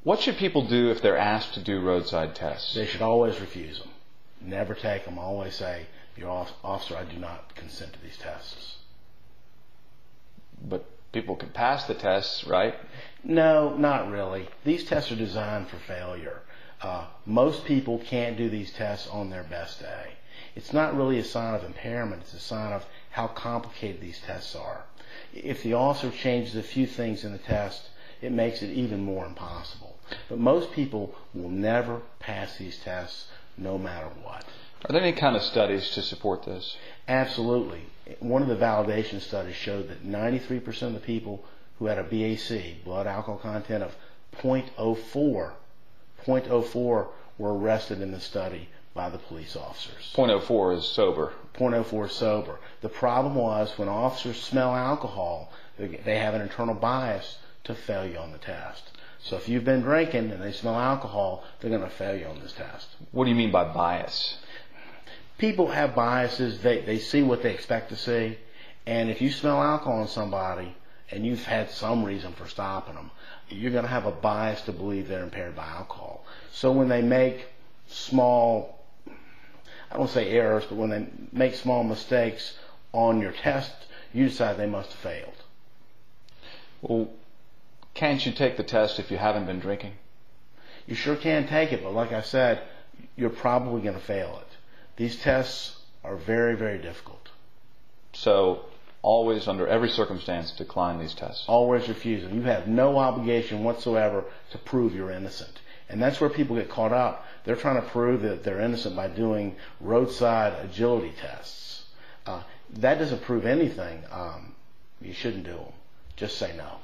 What should people do if they're asked to do roadside tests? They should always refuse them. Never take them. Always say, "Your officer, I do not consent to these tests." But people can pass the tests, right? No, not really. These tests are designed for failure. Most people can't do these tests on their best day. It's not really a sign of impairment. It's a sign of how complicated these tests are. If the officer changes a few things in the test, it makes it even more impossible. But most people will never pass these tests no matter what. Are there any kind of studies to support this? Absolutely. One of the validation studies showed that 93% of the people who had a BAC, blood alcohol content of 0.04 were arrested in the study by the police officers. 0.04 is sober. 0.04 sober. The problem was when officers smell alcohol, they have an internal bias to fail you on the test. So if you've been drinking and they smell alcohol, they're going to fail you on this test. What do you mean by bias? People have biases. They see what they expect to see. And if you smell alcohol on somebody and you've had some reason for stopping them, you're going to have a bias to believe they're impaired by alcohol. So when they make small, I don't want to say errors, but when they make small mistakes on your test, you decide they must have failed. Well, can't you take the test if you haven't been drinking? You sure can take it, but like I said, you're probably going to fail it. These tests are very, very difficult. So always, under every circumstance, decline these tests. Always refuse them. You have no obligation whatsoever to prove you're innocent. And that's where people get caught up. They're trying to prove that they're innocent by doing roadside agility tests. That doesn't prove anything. You shouldn't do them. Just say no.